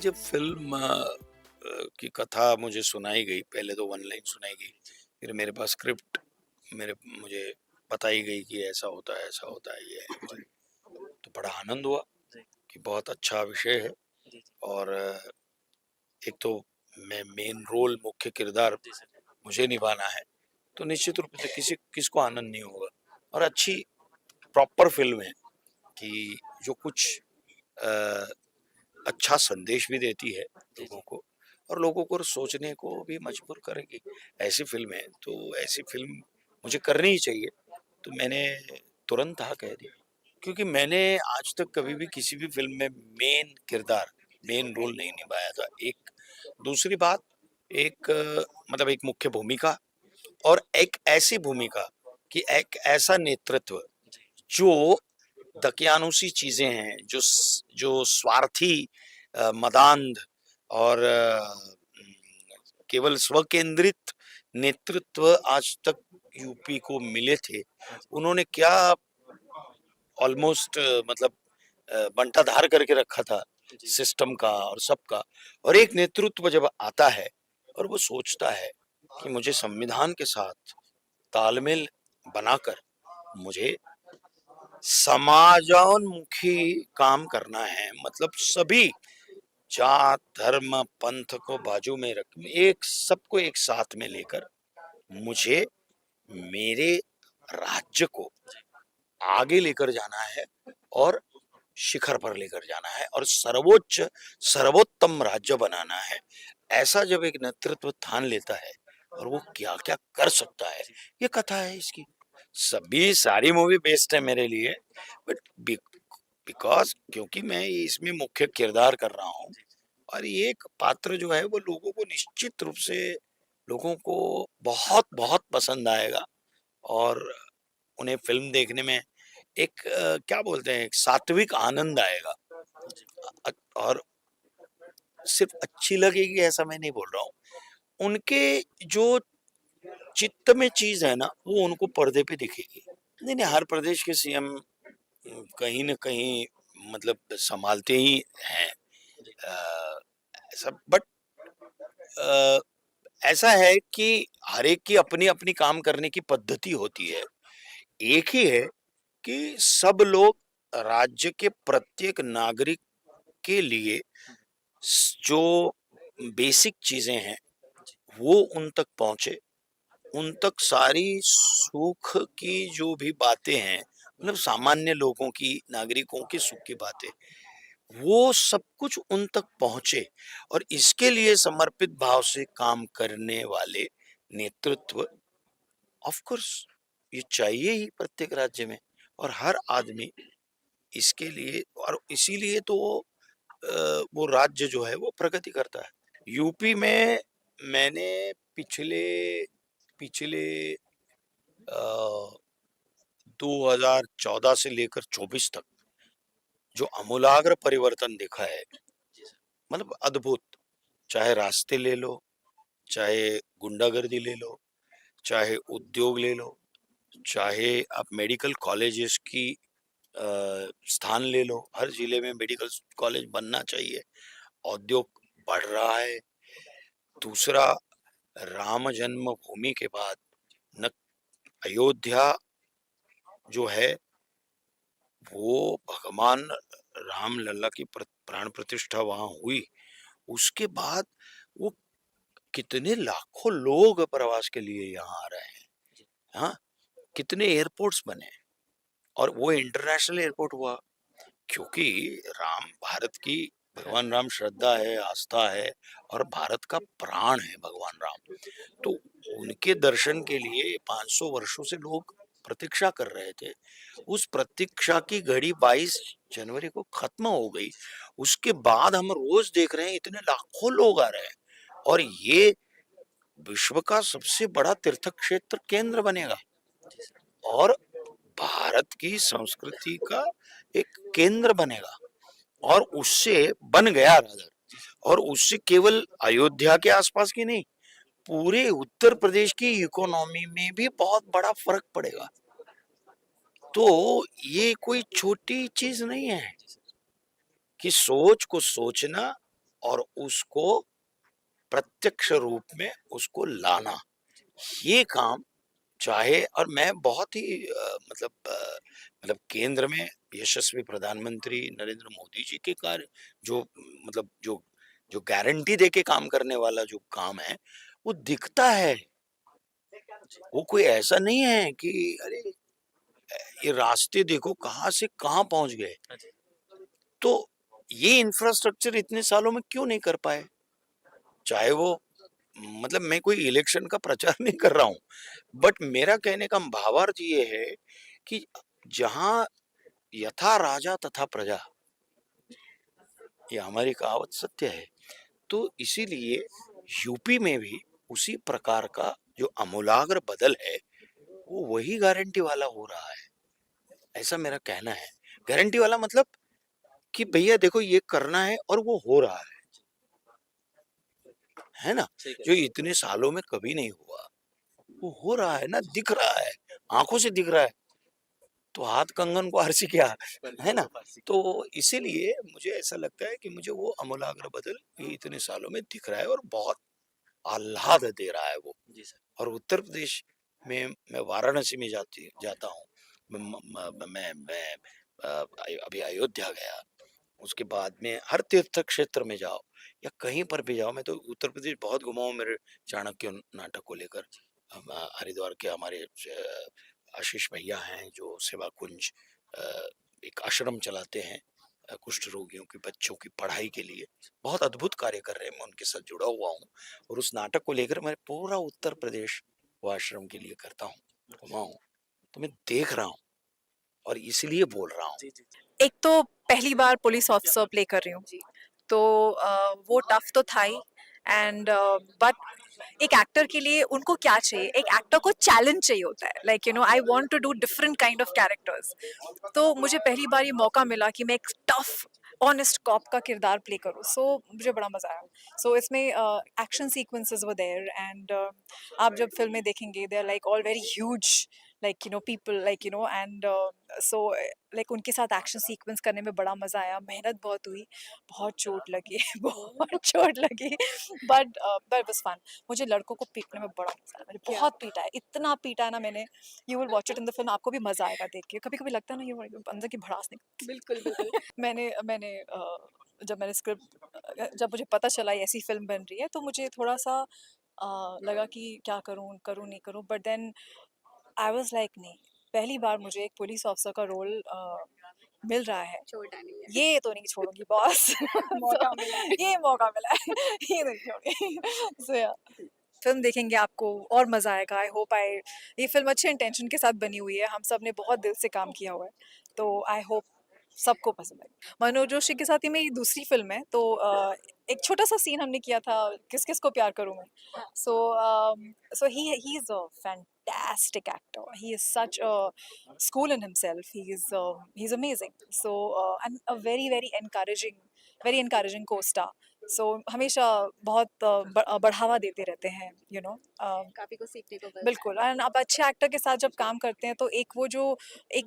जब फ़िल्म की कथा मुझे सुनाई गई, पहले तो वन लाइन सुनाई गई, फिर मेरे पास स्क्रिप्ट मुझे बताई गई कि ऐसा होता है, ये है, वो है। तो बड़ा आनंद हुआ जी, कि बहुत अच्छा विषय है। जी, जी। और एक तो मैं मेन रोल, मुख्य किरदार जी सर। मुझे निभाना है, तो निश्चित रूप से किसको आनंद नहीं होगा। और अच्छी प्रॉपर फ़िल्म है कि जो कुछ अ, अच्छा संदेश भी देती है जी, लोगों जी। को, और लोगों को सोचने को भी मजबूर करेगी। ऐसी फिल्म है, तो ऐसी फिल्म मुझे करनी ही चाहिए। तो मैंने तुरंत हाँ कह दिया, क्योंकि मैंने आज तक कभी भी किसी भी फिल्म में मेन रोल नहीं निभाया था। एक दूसरी बात, एक मतलब एक मुख्य भूमिका, और एक ऐसी भूमिका कि एक ऐसा नेतृत्व जी, जो दकियानुसी चीजें हैं, जो स्वार्थी, मदांध और केवल स्वकेंद्रित नेतृत्व आज तक यूपी को मिले थे, हाँ जी। उन्होंने क्या ऑलमोस्ट मतलब बंटाधार करके रखा था जी, सिस्टम का और सबका। और एक नेतृत्व जब आता है और वो सोचता है कि मुझे संविधान के साथ तालमेल बनाकर मुझे समाजोन्मुखी काम करना है, मतलब सभी जात धर्म पंथ को बाजू में रख, एक सबको एक साथ में लेकर मुझे मेरे राज्य को जी, आगे लेकर जाना है, और शिखर पर लेकर जाना है, और सर्वोच्च सर्वोत्तम राज्य बनाना है। ऐसा जब एक नेतृत्व ठान लेता है, और वो क्या क्या कर सकता है, जी, ये कथा है इसकी। सभी सारी मूवी बेस्ट है मेरे लिए, बट बिकॉज क्योंकि मैं इसमें मुख्य किरदार कर रहा हूँ, जी, और ये एक पात्र जो है वो लोगों को निश्चित रूप से लोगों को बहुत बहुत पसंद आएगा। और उन्हें फिल्म देखने में एक क्या बोलते हैं, एक सात्विक आनंद आएगा। जी, और सिर्फ अच्छी लगेगी ऐसा मैं नहीं बोल रहा हूँ, उनके जो चित्त में चीज है ना, वो उनको पर्दे पे दिखेगी। नहीं नहीं, हर प्रदेश के सीएम कहीं न कहीं मतलब संभालते ही हैं। जी, ऐसा बट अ, ऐसा है कि हर एक की अपनी-अपनी काम करने की पद्धति होती है। एक ही है कि सब लोग राज्य के प्रत्येक नागरिक के लिए हुँ, जो बेसिक चीजें हैं जी, वो उन तक पहुंचे, उन तक सारी सुख की जो भी बातें हैं, मतलब सामान्य लोगों की, नागरिकों की सुख की बातें, वो सब कुछ उन तक पहुंचे। और इसके लिए समर्पित भाव से काम करने वाले नेतृत्व, ऑफ कोर्स, ये चाहिए ही प्रत्येक राज्य में। और हर आदमी इसके लिए, और इसीलिए तो वो राज्य जो है वो प्रगति करता है। यूपी में मैंने पिछले पिछले 2014 से लेकर 24 तक जो आमूलाग्र परिवर्तन देखा है, जी सर। मतलब अद्भुत। चाहे रास्ते ले लो, चाहे गुंडागर्दी ले लो, चाहे उद्योग ले लो, चाहे आप मेडिकल कॉलेजेस की स्थान ले लो, हर जिले में मेडिकल कॉलेज बनना चाहिए। औद्योग बढ़ रहा है। दूसरा, राम जन्मभूमि के बाद न अयोध्या जो है वो भगवान राम लल्ला की प्राण प्रतिष्ठा वहां हुई। उसके बाद वो कितने लाखों लोग प्रवास के लिए यहाँ आ रहे हैं। जी, हाँ, कितने एयरपोर्ट्स बने, और वो इंटरनेशनल एयरपोर्ट हुआ, क्योंकि राम भारत की, भगवान राम श्रद्धा है, आस्था है, और भारत का प्राण है भगवान राम। तो उनके दर्शन के लिए 500 वर्षों से लोग प्रतीक्षा कर रहे थे। उस प्रतीक्षा की घड़ी 22 जनवरी को खत्म हो गई। उसके बाद हम रोज देख रहे हैं इतने लाखों लोग आ रहे हैं, और ये विश्व का सबसे बड़ा तीर्थ क्षेत्र केंद्र बनेगा, जी सर। और भारत की संस्कृति का एक केंद्र बनेगा। और उससे बन गया रादर, जी सर। और उससे केवल अयोध्या के आसपास की नहीं, पूरे उत्तर प्रदेश की इकोनॉमी में भी बहुत बड़ा फर्क पड़ेगा। तो ये कोई छोटी चीज नहीं है जी सर। कि सोच को सोचना, और उसको प्रत्यक्ष रूप में उसको लाना, ये काम चाहे, और मैं बहुत ही मतलब केंद्र में यशस्वी प्रधानमंत्री नरेंद्र मोदी जी के कार्य, जो मतलब जो गारंटी दे के काम करने वाला जो काम है, वो दिखता है। वो कोई ऐसा नहीं है कि अरे ये रास्ते देखो कहाँ से कहाँ पहुंच गए। तो ये इंफ्रास्ट्रक्चर इतने सालों में क्यों नहीं कर पाए? चाहे वो, मतलब मैं कोई इलेक्शन का प्रचार नहीं कर रहा हूँ, बट मेरा कहने का भावार्थ ये है कि जहाँ यथा राजा तथा प्रजा, ये हमारी कहावत सत्य है। तो इसीलिए यूपी में भी उसी प्रकार का जो आमूलाग्र बदल है, वो वही गारंटी वाला हो रहा है, ऐसा मेरा कहना है। गारंटी वाला मतलब कि भैया देखो ये करना है और वो हो रहा है ना, जो इतने सालों में कभी नहीं हुआ, वो हो रहा है ना, दिख रहा है, आंखों से दिख रहा है। तो हाथ कंगन को आरसी क्या, है ना। तो इसीलिए मुझे ऐसा लगता है कि मुझे वो आमूलाग्र बदल ये इतने सालों में दिख रहा है और बहुत आह्लाद दे रहा है वो। और उत्तर प्रदेश में मैं वाराणसी में जाता हूँ, मैं अभी अयोध्या गया, उसके बाद में हर तीर्थ क्षेत्र में जाओ या कहीं पर भी जाओ, मैं तो उत्तर प्रदेश बहुत घुमा हूँ मेरे चाणक्य नाटक को लेकर। हरिद्वार के हमारे आशीष भैया हैं जो सेवा कुंज अ, एक आश्रम चलाते हैं कुष्ठ रोगियों के बच्चों की पढ़ाई के लिए, बहुत अद्भुत कार्य कर रहे हैं, मैं उनके साथ जुड़ा हुआ हूँ। और उस नाटक को लेकर मैं पूरा उत्तर प्रदेश वो आश्रम के लिए करता हूँ, घुमा हूँ, तो मैं देख रहा हूँ और इसलिए बोल रहा हूँ। एक तो पहली बार पुलिस ऑफिसर प्ले कर रही हूँ, तो वो टफ तो था ही। एंड बट एक एक्टर के लिए उनको क्या चाहिए, एक एक्टर को चैलेंज चाहिए होता है, like you know I want to do different kind of characters. तो मुझे पहली बार ये मौका मिला कि मैं एक टफ ऑनेस्ट कॉप का किरदार प्ले करूँ, सो मुझे बड़ा मजा आया। सो इसमें action sequences were there, and आप जब फिल्में देखेंगे they are like all very huge, like you know people like you know, and so like उनके साथ एक्शन सीक्वेंस करने में बड़ा मजा आया। मेहनत बहुत हुई, बहुत चोट लगी बहुत चोट लगी, बट वाज फन। मुझे लड़कों को पीटने में बड़ा मजा आया, मुझे बहुत पीटा है, इतना पीटा है ना मैंने। You will watch it in the film, आपको भी मजा आएगा देख के। कभी कभी लगता है ना ये अंदर की भड़ास निकल। बिल्कुल बिल्कुल। मैंने मैंने जब मैंने स्क्रिप्ट, जब मुझे पता चला ये ऐसी फिल्म बन रही है, तो मुझे थोड़ा सा लगा कि क्या करूं करूं नहीं करूं, but then I was like नहीं, पहली बार मुझे एक पुलिस ऑफिसर का रोल मिल रहा है, छोड़ना नहीं है, ये तो नहीं छोड़ूंगी बॉस। मौका मिला है, ये मौका मिला है, ये नहीं छोड़ूंगी। सो या फिल्म देखेंगे आपको और मजा आएगा, आई होप आई, ये फिल्म अच्छे इंटेंशन के साथ बनी हुई है, हम सब ने बहुत दिल से काम किया हुआ है, तो आई होप सबको पसंद आई। मनोज जोशी के साथ ही मेरी दूसरी फिल्म है, तो एक छोटा सा सीन हमने किया था, किस किस को प्यार करूं मैं। सो so he is a fantastic actor, he is such a school in himself, he's amazing, so and a very encouraging co-star, so हमेशा बहुत बढ़ावा देते रहते हैं, यू नो, काफी कुछ सीखने को मिलता है। बिल्कुल, और अब अच्छे एक्टर के साथ जब काम करते हैं तो एक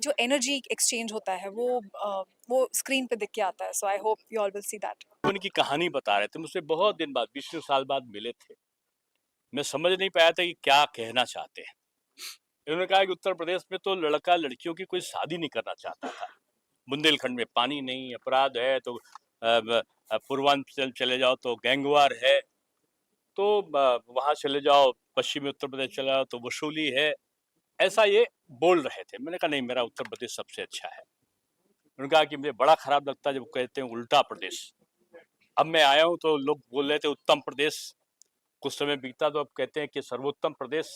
जो एनर्जी एक्सचेंज होता है वो स्क्रीन पे दिख के आता है, so I hope you all will see that. उनकी कहानी बता रहे थे, मुझसे बहुत दिन बाद 20 साल बाद मिले थे। मैं समझ नहीं पाया था कि क्या कहना चाहते हैं। उन्होंने कहा कि उत्तर प्रदेश में तो लड़का लड़कियों की कोई शादी नहीं करना चाहता था। बुंदेलखंड में पानी नहीं, अपराध है, तो पूर्वांचल चले जाओ तो गैंगवार है, तो वहां चले जाओ, पश्चिमी उत्तर प्रदेश चले जाओ तो वसूली है। ऐसा ये बोल रहे थे। मैंने कहा नहीं, मेरा उत्तर प्रदेश सबसे अच्छा है। उन्होंने कहा कि मुझे बड़ा खराब लगता है जब कहते हैं उल्टा प्रदेश। अब मैं आया हूँ तो लोग बोल रहे थे उत्तम प्रदेश, कुछ समय बीता तो अब कहते हैं कि सर्वोत्तम प्रदेश।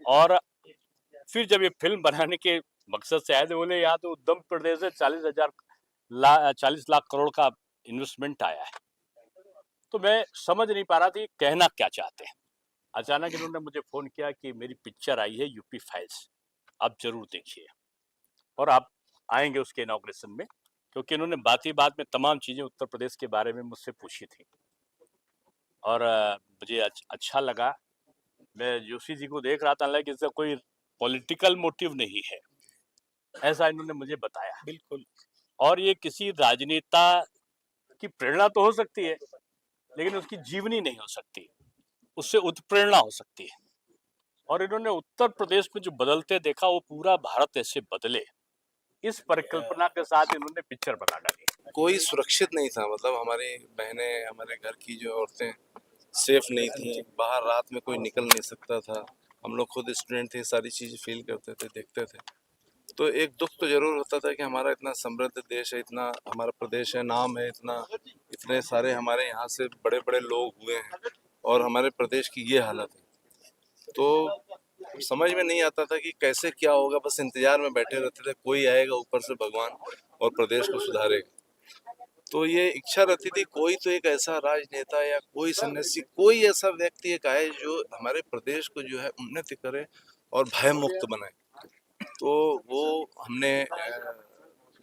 और फिर जब ये फिल्म बनाने के मकसद से आए थे, बोले यहाँ तो उत्तम प्रदेश है, 40 लाख करोड़ का इन्वेस्टमेंट आया है। तो मैं समझ नहीं पा रहा था कहना क्या चाहते हैं। अचानक इन्होंने मुझे फोन किया कि मेरी पिक्चर आई है यूपी फाइल्स, आप जरूर देखिए। और आप आएंगे उसके इनॉग्रेशन में, क्योंकि इन्होंने बात ही बात में तमाम चीजें उत्तर प्रदेश के बारे में मुझसे पूछी थी और मुझे अच्छा लगा। मैं जोशी जी को देख रहा था, हालांकि इसका कोई पॉलिटिकल मोटिव नहीं है, ऐसा इन्होंने मुझे बताया। बिल्कुल। और ये किसी राजनेता की प्रेरणा तो हो सकती है, लेकिन उसकी जीवनी नहीं हो सकती, उससे उत्प्रेरणा हो सकती है। और इन्होंने उत्तर प्रदेश में जो बदलते देखा वो पूरा भारत ऐसे बदले, इस परिकल्पना के साथ इन्होंने पिक्चर बना डाली। कोई सुरक्षित नहीं था, मतलब हमारी बहनें, हमारे घर की जो औरतें सेफ नहीं थी, बाहर रात में कोई निकल नहीं सकता था। हम लोग खुद स्टूडेंट थे, सारी चीज़ फील करते थे, देखते थे। तो एक दुख तो जरूर होता था कि हमारा इतना समृद्ध देश है, इतना हमारा प्रदेश है, नाम है, इतना इतने सारे हमारे यहाँ से बड़े बड़े लोग हुए हैं और हमारे प्रदेश की ये हालत है। तो समझ में नहीं आता था कि कैसे क्या होगा, बस इंतजार में बैठे रहते थे, कोई आएगा ऊपर से भगवान और प्रदेश को सुधारेगा। तो ये इच्छा रहती थी कोई तो एक ऐसा राजनेता या कोई सन्यासी, कोई ऐसा व्यक्ति एक आए जो हमारे प्रदेश को जो है उन्नति करे और भय मुक्त बनाए। तो वो हमने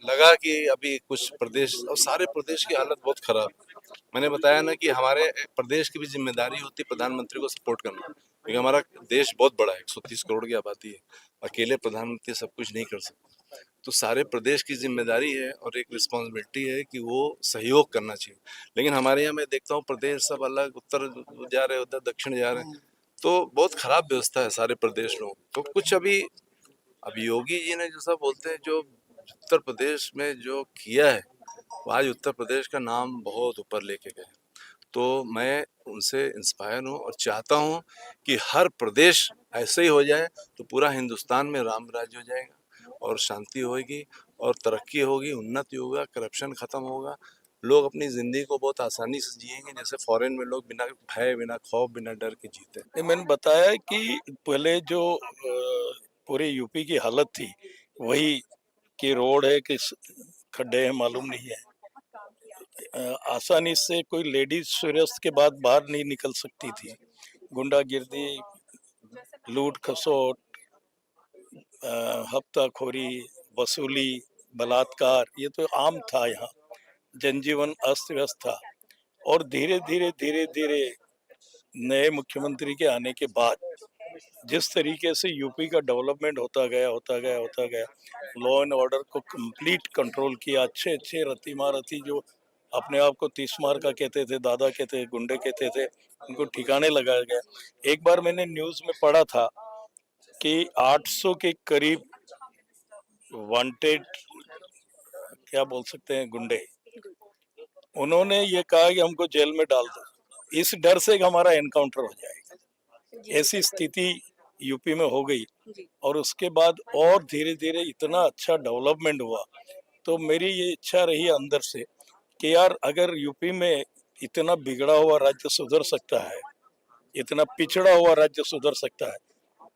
लगा कि अभी कुछ प्रदेश और सारे प्रदेश की हालत बहुत खराब है। मैंने बताया ना कि हमारे प्रदेश की भी जिम्मेदारी होती है प्रधानमंत्री को सपोर्ट करना, क्योंकि हमारा देश बहुत बड़ा है, 130 करोड़ की आबादी है, अकेले प्रधानमंत्री सब कुछ नहीं कर सकते। तो सारे प्रदेश की जिम्मेदारी है और एक रिस्पॉन्सिबिलिटी है कि वो सहयोग करना चाहिए। लेकिन हमारे यहाँ मैं देखता हूँ प्रदेश सब अलग, उत्तर जा रहे, उधर दक्षिण जा रहे हैं, तो बहुत खराब व्यवस्था है सारे प्रदेश लोगों की। तो कुछ अभी योगी जी ने जैसा बोलते हैं, जो उत्तर प्रदेश में जो किया है, वो आज उत्तर प्रदेश का नाम बहुत ऊपर लेके गए। तो मैं उनसे इंस्पायर हूँ और चाहता हूँ कि हर प्रदेश ऐसे ही हो जाए, तो पूरा हिंदुस्तान में राम राज्य हो जाएगा और शांति होगी और तरक्की होगी, उन्नति होगा, करप्शन खत्म होगा, लोग अपनी जिंदगी को बहुत आसानी से जिएंगे, जैसे फॉरेन में लोग बिना भय, बिना खौफ, बिना डर के जीते हैं। नहीं, मैंने बताया कि पहले जो पूरे यूपी की हालत थी वही कि रोड है कि खड्डे हैं मालूम नहीं है। आसानी से कोई लेडीज सूर्यास्त के बाद बाहर नहीं निकल सकती थी। गुंडागिर्दी, लूट खसोट, हफ्ताखोरी, वसूली, बलात्कार, ये तो आम था यहाँ। जनजीवन अस्त व्यस्त था और धीरे धीरे धीरे धीरे नए मुख्यमंत्री के आने के बाद जिस तरीके से यूपी का डेवलपमेंट होता गया, लॉ एंड ऑर्डर को कंप्लीट कंट्रोल किया। अच्छे अच्छे रतीमारती जो अपने आप को 30 मार का कहते थे, दादा कहते थे, गुंडे कहते थे, उनको ठिकाने लगाया गया। एक बार मैंने न्यूज में पढ़ा था कि 800 के करीब वांटेड, क्या बोल सकते हैं, गुंडे, उन्होंने ये कहा कि हमको जेल में डाल दो, इस डर से कि हमारा एनकाउंटर हो जाएगा। ऐसी स्थिति यूपी में हो गई और उसके बाद और धीरे धीरे इतना अच्छा डेवलपमेंट हुआ। तो मेरी ये इच्छा रही अंदर से कि यार अगर यूपी में इतना बिगड़ा हुआ राज्य सुधर सकता है, इतना पिछड़ा हुआ राज्य सुधर सकता है,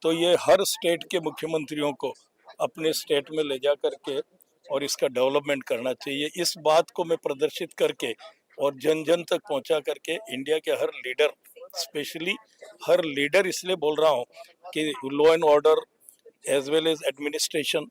तो ये हर स्टेट के मुख्यमंत्रियों को अपने स्टेट में ले जा करके और इसका डेवलपमेंट करना चाहिए। इस बात को मैं प्रदर्शित करके और जन जन तक पहुंचा करके इंडिया के हर लीडर, स्पेशली हर लीडर इसलिए बोल रहा हूं कि law and order as well as administration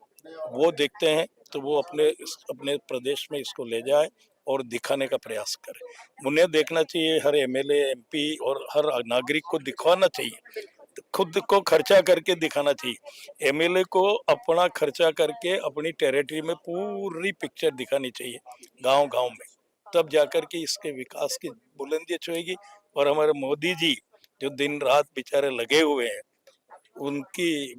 वो देखते हैं, तो वो अपने अपने प्रदेश में इसको ले जाए और दिखाने का प्रयास करें। उन्हें देखना चाहिए, हर एमएलए, एमपी और हर नागरिक को दिखाना चाहिए, खुद को खर्चा करके दिखाना चाहिए। एमएलए को अपना खर्चा करके अपनी टेरिटरी में पूरी पिक्चर दिखानी चाहिए, गांव गांव में, तब जाकर के इसके विकास की बुलंदी छुएगी। और हमारे मोदी जी जो दिन रात बेचारे लगे हुए हैं, उनकी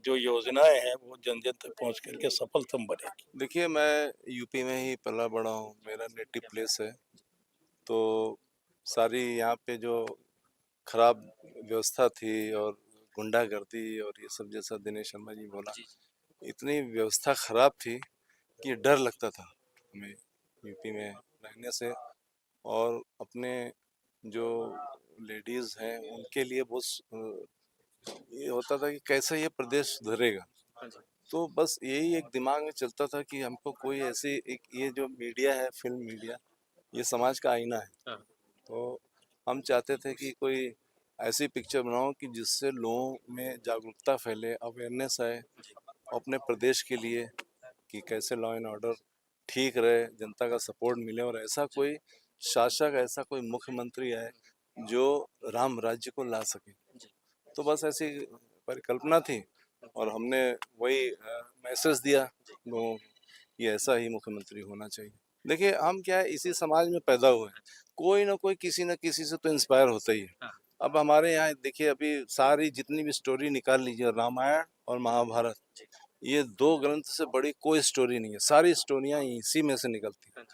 जो योजनाएं हैं वो जन जन तक पहुंच करके सफलतम बनेगी। देखिए, मैं यूपी में ही पला बड़ा हूँ, मेरा नेटिव प्लेस है। तो सारी यहाँ पे जो खराब व्यवस्था थी और गुंडागर्दी और ये सब, जैसा दिनेश शर्मा जी बोला, इतनी व्यवस्था खराब थी कि डर लगता था हमें यूपी में रहने से। और अपने जो लेडीज़ हैं उनके लिए बहुत ये होता था कि कैसे ये प्रदेश सुधरेगा। तो बस यही एक दिमाग में चलता था कि हमको कोई ऐसी एक, ये जो मीडिया है, फिल्म मीडिया, ये समाज का आईना है। तो हम चाहते थे कि कोई ऐसी पिक्चर बनाओ कि जिससे लोगों में जागरूकता फैले, अवेयरनेस आए अपने प्रदेश के लिए कि कैसे लॉ एंड ऑर्डर ठीक रहे, जनता का सपोर्ट मिले और ऐसा कोई शासक, ऐसा कोई मुख्यमंत्री आए जो राम राज्य को ला सके। तो बस ऐसी परिकल्पना थी और हमने वही मैसेज दिया लोगों को कि ऐसा ही मुख्यमंत्री होना चाहिए। देखिए हम क्या है इसी समाज में पैदा हुए हैं, कोई ना कोई किसी न किसी से तो इंस्पायर होता ही है। हाँ। अब हमारे यहाँ देखिए अभी सारी जितनी भी स्टोरी निकाल लीजिए, रामायण और महाभारत, ये 2 ग्रंथ से बड़ी कोई स्टोरी नहीं है, सारी स्टोरियाँ इसी में से निकलती हैं।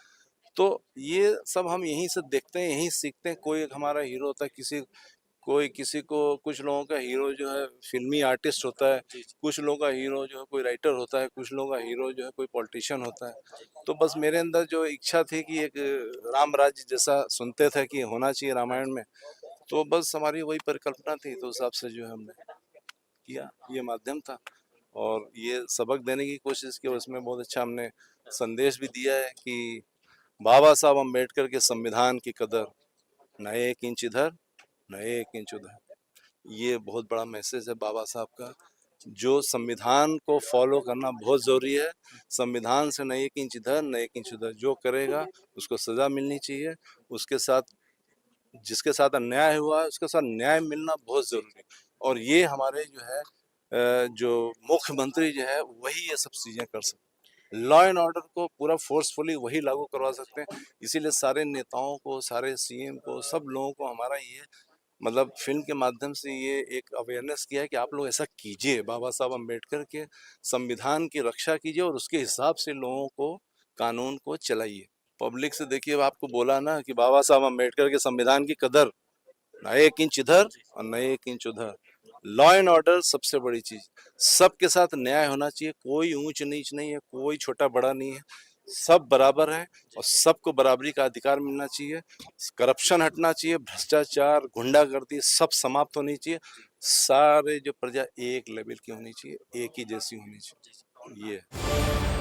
तो ये सब हम यहीं से देखते हैं, यहीं सीखते हैं। कोई एक हमारा हीरो होता है, किसी को, कुछ लोगों का हीरो जो है फ़िल्मी आर्टिस्ट होता है, कुछ लोगों का हीरो जो है कोई राइटर होता है, कुछ लोगों का हीरो जो है कोई पॉलिटिशियन होता है। तो बस मेरे अंदर जो इच्छा थी कि एक राम राज्य जैसा सुनते थे कि होना चाहिए रामायण में, तो बस हमारी वही परिकल्पना थी, तो उस हिसाब से जो है हमने किया, ये माध्यम था और ये सबक देने की कोशिश की और उसमें बहुत अच्छा हमने संदेश भी दिया है कि बाबा साहब अम्बेडकर के संविधान की कदर, न एक इंच इधर न एक इंच उधर। ये बहुत बड़ा मैसेज है बाबा साहब का, जो संविधान को फॉलो करना बहुत ज़रूरी है। संविधान से न एक इंच इधर न एक इंच उधर, जो करेगा उसको सज़ा मिलनी चाहिए, उसके साथ जिसके साथ अन्याय हुआ है उसके साथ न्याय मिलना बहुत ज़रूरी है। और ये हमारे जो है जो मुख्यमंत्री जो है वही ये सब चीज़ें कर सकते हैं। लॉ एंड ऑर्डर को पूरा फोर्सफुली वही लागू करवा सकते हैं। इसीलिए सारे नेताओं को, सारे सीएम को, सब लोगों को हमारा ये मतलब फ़िल्म के माध्यम से ये एक अवेयरनेस किया है कि आप लोग ऐसा कीजिए, बाबा साहब अम्बेडकर के संविधान की रक्षा कीजिए और उसके हिसाब से लोगों को, कानून को चलाइए। पब्लिक से देखिए आपको बोला ना कि बाबा साहब अम्बेडकर के संविधान की कदर, ना एक इंच इधर और न एक इंच उधर। लॉ एंड ऑर्डर सबसे बड़ी चीज, सबके साथ न्याय होना चाहिए, कोई ऊंच नीच नहीं है, कोई छोटा बड़ा नहीं है, सब बराबर है और सबको बराबरी का अधिकार मिलना चाहिए। करप्शन हटना चाहिए, भ्रष्टाचार, गुंडागर्दी सब समाप्त होनी चाहिए। सारे जो प्रजा एक लेवल की होनी चाहिए, एक ही जैसी होनी चाहिए, ये है।